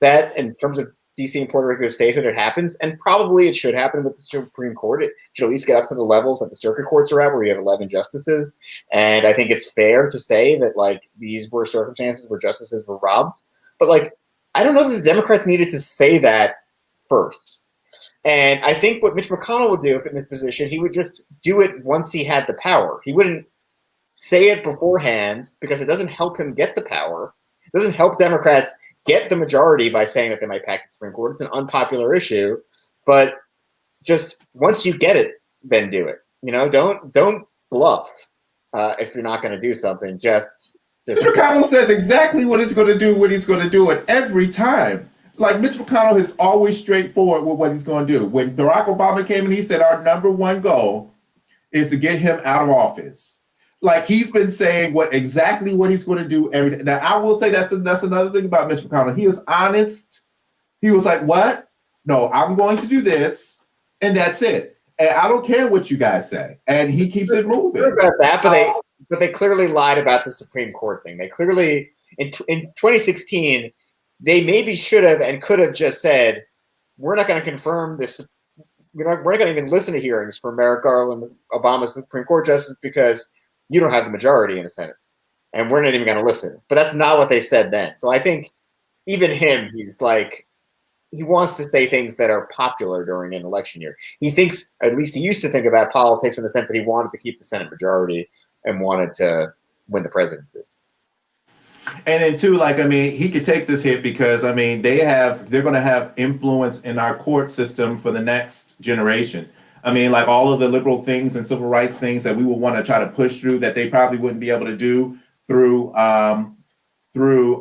that in terms of DC and Puerto Rico statehood, it happens, and probably it should happen with the Supreme Court. It should at least get up to the levels that the circuit courts are at, where you have 11 justices. And I think it's fair to say that, like, these were circumstances where justices were robbed. But, like, I don't know that the Democrats needed to say that first. And I think what Mitch McConnell would do if in this position, he would just do it once he had the power. He wouldn't say it beforehand, because it doesn't help him get the power. It doesn't help Democrats get the majority by saying that they might pack the Supreme Court. It's an unpopular issue, but just once you get it, then do it. Don't bluff if you're not going to do something. Just
Mitch McConnell says exactly what he's going to do when he's going to do it every time. Like, Mitch McConnell is always straightforward with what he's going to do. When Barack Obama came in, he said our number one goal is to get him out of office. Like, he's been saying exactly what he's going to do every day. Now, I will say that's another thing about Mitch McConnell. He is honest. He was like, what? No, I'm going to do this, and that's it. And I don't care what you guys say. And he keeps it moving.
About that, but they clearly lied about the Supreme Court thing. They clearly, in 2016, they maybe should have and could have just said, we're not going to confirm this. We're not going to even listen to hearings for Merrick Garland, Obama's Supreme Court justice, because you don't have the majority in the Senate, and we're not even going to listen. But that's not what they said then. So I think even him, he's like, he wants to say things that are popular during an election year. He thinks, at least he used to think about politics in the sense that he wanted to keep the Senate majority and wanted to win the presidency.
And then too, like, I mean, he could take this hit because, I mean, they're going to have influence in our court system for the next generation. I mean, like all of the liberal things and civil rights things that we would want to try to push through that they probably wouldn't be able to do through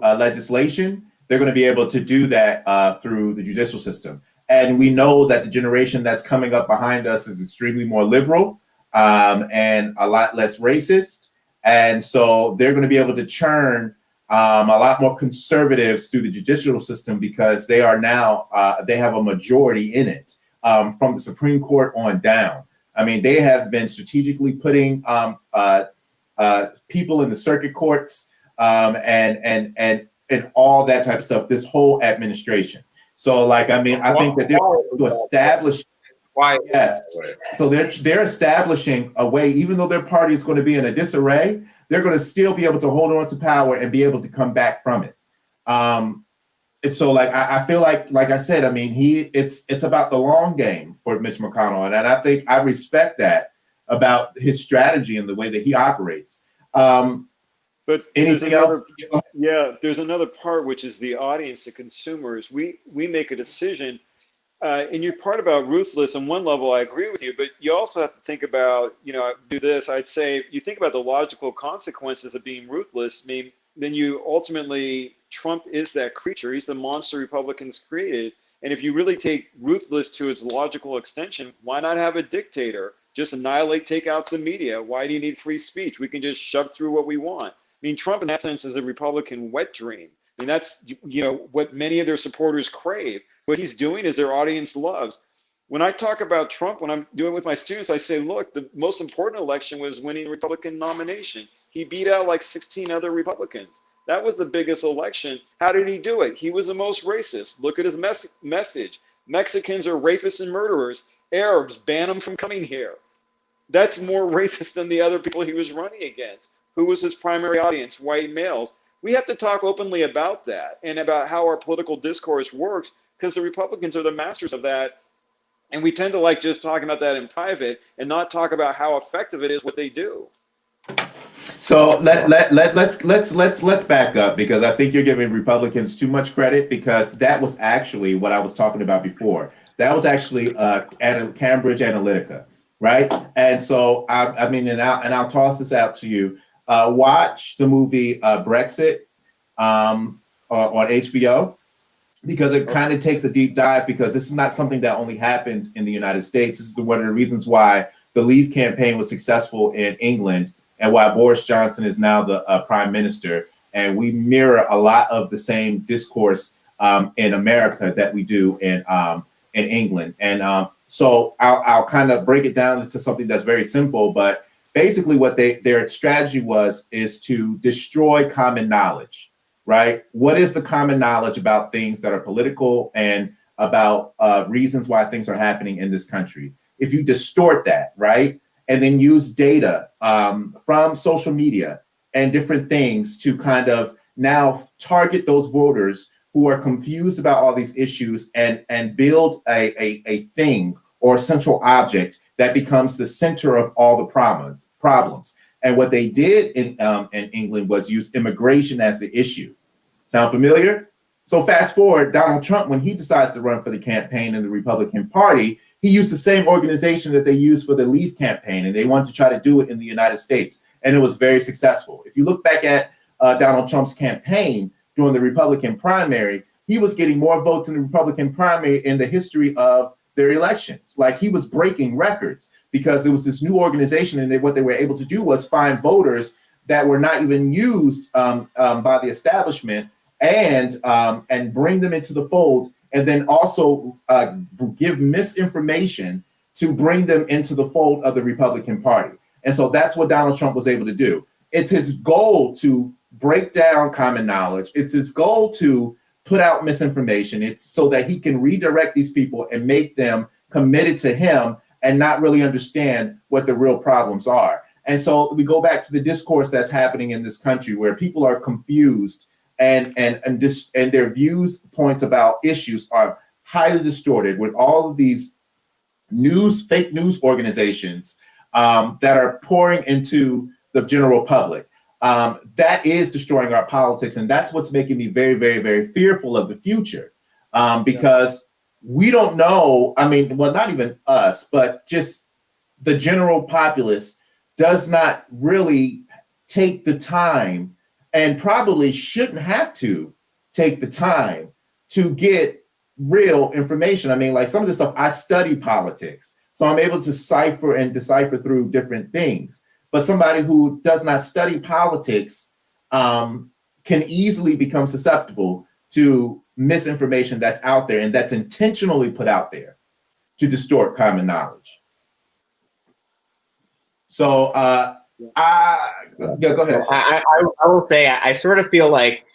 legislation. They're going to be able to do that through the judicial system. And we know that the generation that's coming up behind us is extremely more liberal and a lot less racist. And so they're going to be able to churn a lot more conservatives through the judicial system because they are now, they have a majority in it from the Supreme Court on down. I mean, they have been strategically putting people in the circuit courts and all that type of stuff, this whole administration. So like, I mean, I think that they're going to establish, yes. So they're establishing a way, even though their party is going to be in a disarray, they're going to still be able to hold on to power and be able to come back from it. And so like, I feel like I said, I mean, it's about the long game for Mitch McConnell. And I think I respect that about his strategy and the way that he operates.
But
anything else?
Yeah, there's another part, which is the audience, the consumers. We make a decision. And your part about ruthless, on one level, I agree with you, but you also have to think about, do this. I'd say you think about the logical consequences of being ruthless. I mean, then you ultimately, Trump is that creature. He's the monster Republicans created. And if you really take ruthless to its logical extension, why not have a dictator? Just annihilate, take out the media. Why do you need free speech? We can just shove through what we want. I mean, Trump in that sense is a Republican wet dream. I mean, that's, what many of their supporters crave. What he's doing is their audience loves. When I talk about Trump, when I'm doing it with my students, I say, look, the most important election was winning the Republican nomination. He beat out like 16 other Republicans. That was the biggest election. How did he do it? He was the most racist. Look at his message. Mexicans are rapists and murderers. Arabs, ban them from coming here. That's more racist than the other people he was running against. Who was his primary audience? White males. We have to talk openly about that and about how our political discourse works, because the Republicans are the masters of that. And we tend to like just talking about that in private and not talk about how effective it is what they do.
So let's back up, because I think you're giving Republicans too much credit, because that was actually what I was talking about before. That was actually Cambridge Analytica, right? And so I mean, and I'll toss this out to you. Watch the movie Brexit on HBO, because it kind of takes a deep dive, because this is not something that only happened in the United States. This is one of the reasons why the Leave campaign was successful in England and why Boris Johnson is now the prime minister. And we mirror a lot of the same discourse in America that we do in England. And so I'll kind of break it down into something that's very simple, but basically what their strategy is to destroy common knowledge, right? What is the common knowledge about things that are political and about reasons why things are happening in this country? If you distort that, right? And then use data from social media and different things to kind of now target those voters who are confused about all these issues and build a thing or central object that becomes the center of all the problems. And what they did in England was use immigration as the issue. Sound familiar? So fast forward, Donald Trump, when he decides to run for the campaign in the Republican Party, he used the same organization that they used for the Leave campaign, and they wanted to try to do it in the United States. And it was very successful. If you look back at Donald Trump's campaign during the Republican primary, he was getting more votes in the Republican primary in the history of their elections. Like, he was breaking records because there was this new organization, and what they were able to do was find voters that were not even used by the establishment and bring them into the fold, and then also give misinformation to bring them into the fold of the Republican Party. And so that's what Donald Trump was able to do. It's his goal to break down common knowledge. It's his goal to put out misinformation. It's so that he can redirect these people and make them committed to him and not really understand what the real problems are. And so we go back to the discourse that's happening in this country where people are confused and their points about issues are highly distorted with all of these fake news organizations that are pouring into the general public. That is destroying our politics. And that's what's making me very, very, very fearful of the future because we don't know. I mean, well, not even us, but just the general populace does not really take the time and probably shouldn't have to take the time to get real information. I mean, like some of this stuff, I study politics, so I'm able to decipher through different things. But somebody who does not study politics can easily become susceptible to misinformation that's out there and that's intentionally put out there to distort common knowledge. So go ahead.
I will say I sort of feel like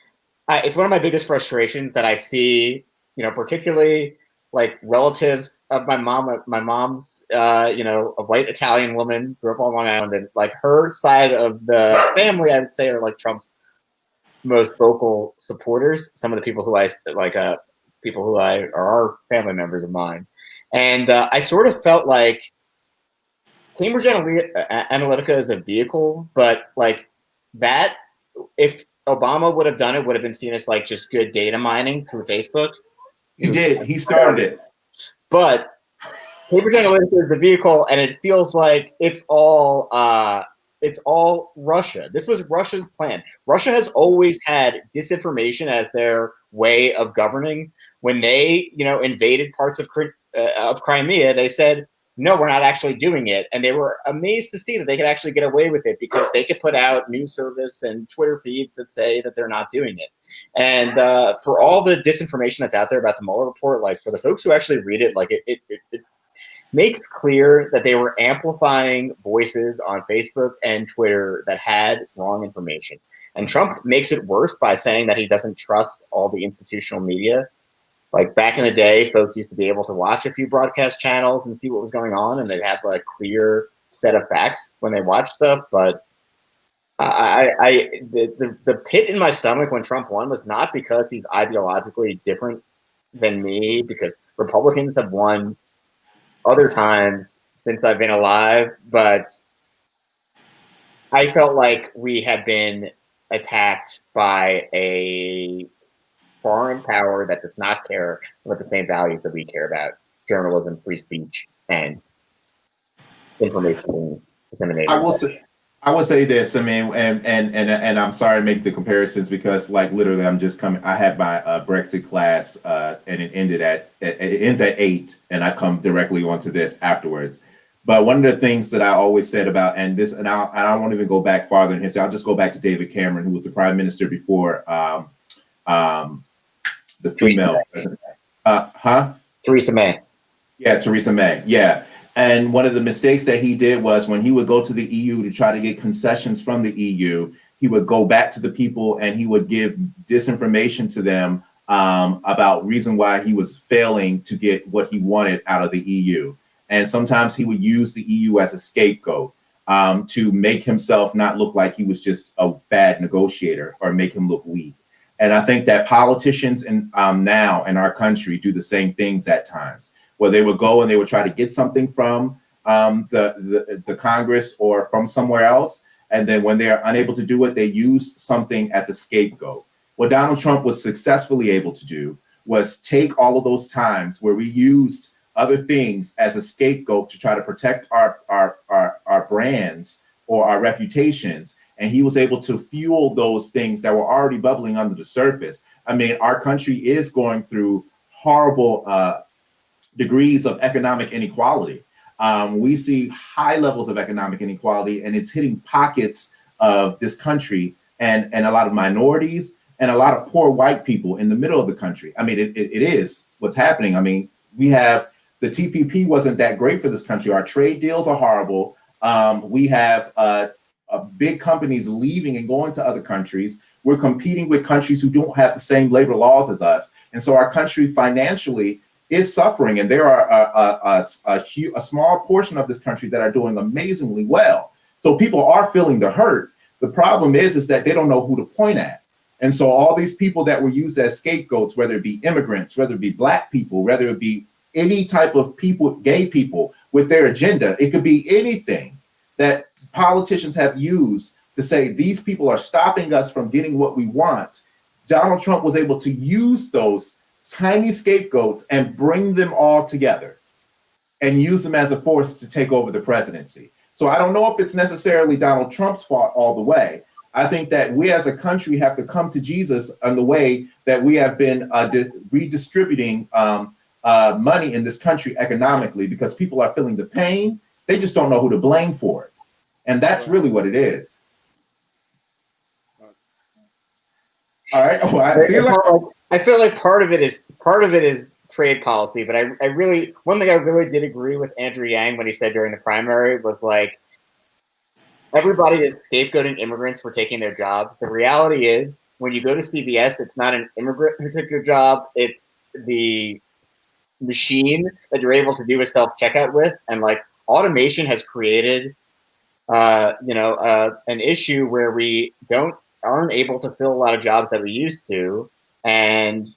it's one of my biggest frustrations that I see, you know, particularly like relatives of my mom. My mom's, you know, a white Italian woman, grew up on Long Island, and like her side of the family, I would say, are like Trump's most vocal supporters. Some of the people who I like, people who are family members of mine, and I sort of felt like Cambridge Analytica is a vehicle, but like that, if Obama would have done it, would have been seen as like just good data mining through Facebook.
He did. He started it.
But Cambridge Analytica is the vehicle, and it feels like it's all Russia. This was Russia's plan. Russia has always had disinformation as their way of governing. When they, you know, invaded parts of Crimea, they said, no, we're not actually doing it. And they were amazed to see that they could actually get away with it because they could put out news service and Twitter feeds that say that they're not doing it. And for all the disinformation that's out there about the Mueller report, like for the folks who actually read it, like it makes clear that they were amplifying voices on Facebook and Twitter that had wrong information. And Trump makes it worse by saying that he doesn't trust all the institutional media. Like back in the day, folks used to be able to watch a few broadcast channels and see what was going on, and they'd have like clear set of facts when they watch stuff. But the pit in my stomach when Trump won was not because he's ideologically different than me, because Republicans have won other times since I've been alive, but I felt like we had been attacked by a foreign power that does not care about the same values that we care about: journalism, free speech, and information dissemination.
I will say this. I mean, and I'm sorry to make the comparisons because, like, literally, I'm just coming. I had my Brexit class, and it ends at 8, and I come directly onto this afterwards. But one of the things that I always said about, and I won't even go back farther in history. I'll just go back to David Cameron, who was the prime minister before the female president.
Theresa May.
Yeah, Theresa May. Yeah. And one of the mistakes that he did was when he would go to the EU to try to get concessions from the EU, he would go back to the people and he would give disinformation to them about reason why he was failing to get what he wanted out of the EU. And sometimes he would use the EU as a scapegoat to make himself not look like he was just a bad negotiator or make him look weak. And I think that politicians now in our country do the same things at times, where they would go and they would try to get something from the Congress or from somewhere else. And then when they're unable to do it, they use something as a scapegoat. What Donald Trump was successfully able to do was take all of those times where we used other things as a scapegoat to try to protect our brands or our reputations. And he was able to fuel those things that were already bubbling under the surface. I mean, our country is going through horrible degrees of economic inequality. We see high levels of economic inequality, and it's hitting pockets of this country and a lot of minorities and a lot of poor white people in the middle of the country. I mean, it is what's happening. I mean, we have the TPP wasn't that great for this country. Our trade deals are horrible. We have big companies leaving and going to other countries. We're competing with countries who don't have the same labor laws as us. And so our country financially is suffering. And there are a small portion of this country that are doing amazingly well. So people are feeling the hurt. The problem is that they don't know who to point at. And so all these people that were used as scapegoats, whether it be immigrants, whether it be Black people, whether it be any type of people, gay people with their agenda, it could be anything that politicians have used to say these people are stopping us from getting what we want. Donald Trump was able to use those tiny scapegoats and bring them all together and use them as a force to take over the presidency. So I don't know if it's necessarily Donald Trump's fault all the way. I think that we as a country have to come to Jesus on the way that we have been redistributing money in this country economically, because people are feeling the pain. They just don't know who to blame for it. And that's really what it is. All right. Well,
I feel like part of it is trade policy, but I really, one thing I really did agree with Andrew Yang when he said during the primary was like, everybody is scapegoating immigrants for taking their jobs. The reality is, when you go to CVS, it's not an immigrant who took your job, it's the machine that you're able to do a self-checkout with. And like, automation has created an issue where we aren't able to fill a lot of jobs that we used to. And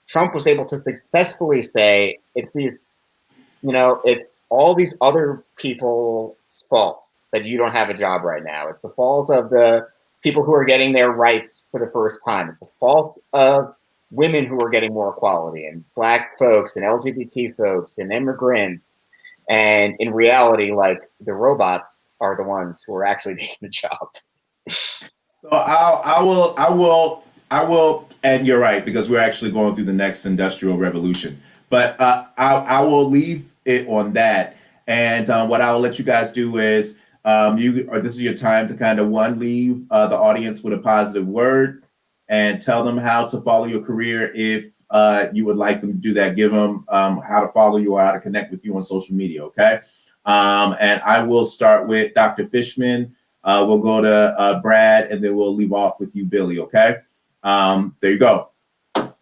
Trump was able to successfully say it's all these other people's fault that you don't have a job right now. It's the fault of the people who are getting their rights for the first time. It's the fault of women who are getting more equality, and Black folks and LGBT folks and immigrants. And in reality, like, the robots are the ones who are actually taking the job.
So I will, and you're right, because we're actually going through the next industrial revolution. But I will leave it on that. And what I'll let you guys do is, this is your time to kind of leave the audience with a positive word and tell them how to follow your career. If you would like them to do that, give them how to follow you or how to connect with you on social media. Okay. And I will start with Dr. Fishman. We'll go to Brad, and then we'll leave off with you, Billy. Okay. There you go.
All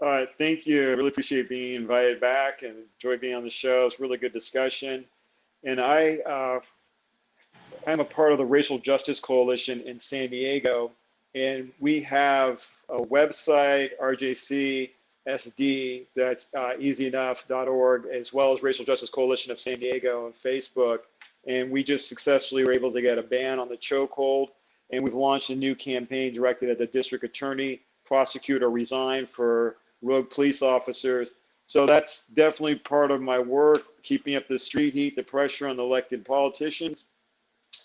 right. Thank you. I really appreciate being invited back and enjoy being on the show. It's a really good discussion. And I'm a part of the Racial Justice Coalition in San Diego, and we have a website, RJCSD, that's easyenough.org, as well as Racial Justice Coalition of San Diego on Facebook. And we just successfully were able to get a ban on the chokehold, and we've launched a new campaign directed at the district attorney, prosecutor, resign for rogue police officers. So that's definitely part of my work, keeping up the street heat, the pressure on the elected politicians,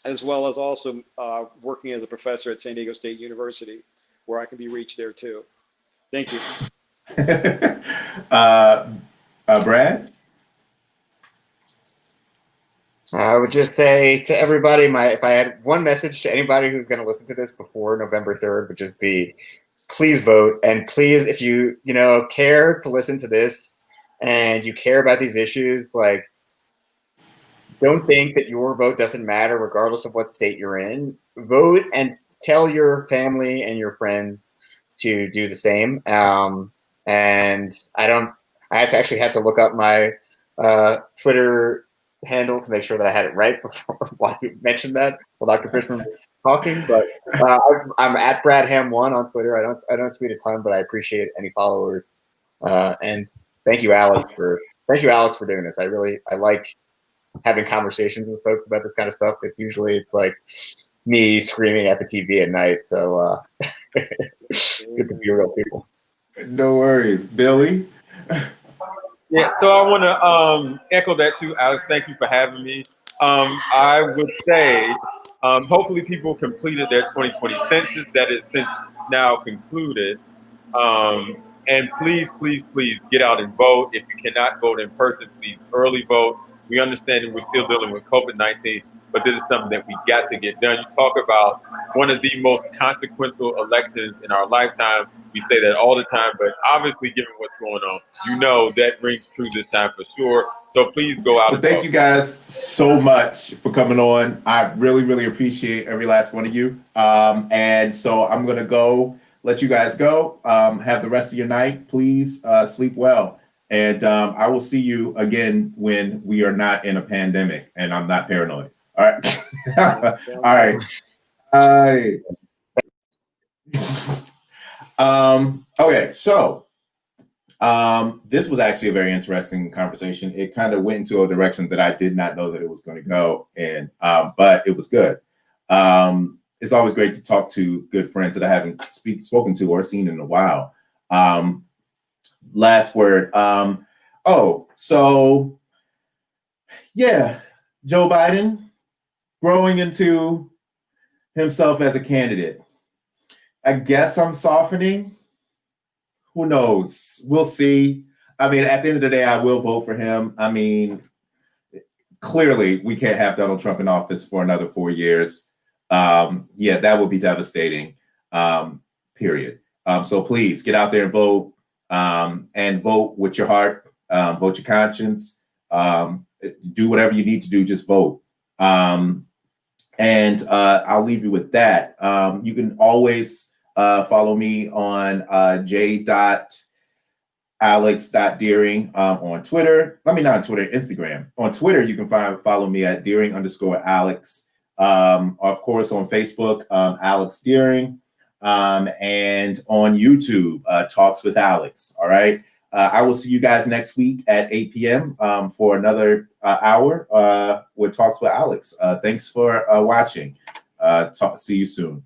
as well as also working as a professor at San Diego State University, where I can be reached there too. Thank you.
Brad?
I would just say to everybody, if I had one message to anybody who's going to listen to this before November 3rd, would just be, please vote. And please, if you care to listen to this and you care about these issues, like, don't think that your vote doesn't matter regardless of what state you're in. Vote and tell your family and your friends to do the same. And I actually had to look up my Twitter handle to make sure that I had it right before while you mentioned that while Dr. Fishman was talking. But I'm at Brad Ham 1 on Twitter. I don't tweet a ton, but I appreciate any followers. And thank you, Alex, for doing this. I like having conversations with folks about this kind of stuff, because usually it's like me screaming at the TV at night. So good to be real people.
No worries. Billy?
Yeah, so I want to echo that too, Alex. Thank you for having me. I would say hopefully people completed their 2020 census that is since now concluded. And please, please, please get out and vote. If you cannot vote in person, please early vote. We understand that we're still dealing with COVID-19, but this is something that we got to get done. You talk about one of the most consequential elections in our lifetime. We say that all the time, but obviously, given what's going on, that rings true this time for sure. So please go out.
Well, thank you guys so much for coming on. I really, really appreciate every last one of you. And so I'm going to let you guys go. Have the rest of your night. Please sleep well. And I will see you again when we are not in a pandemic and I'm not paranoid. All right. All right. Okay, so this was actually a very interesting conversation. It kind of went into a direction that I did not know that it was going to go in, but it was good. It's always great to talk to good friends that I haven't spoken to or seen in a while. Last word. So yeah, Joe Biden growing into himself as a candidate. I guess I'm softening. Who knows? We'll see. I mean, at the end of the day, I will vote for him. I mean, clearly, we can't have Donald Trump in office for another 4 years. Yeah, that would be devastating, period. So please get out there and vote, and vote with your heart, vote your conscience, do whatever you need to do, just vote. And I'll leave you with that. You can always follow me on j.alex.deering on Twitter. I mean, not on Twitter, Instagram. On Twitter, you can follow me at Deering_Alex. Of course, on Facebook, Alex Deering. And on YouTube, Talks with Alex. All right. I will see you guys next week at 8 p.m. For another hour with Talks with Alex. Thanks for watching. See you soon.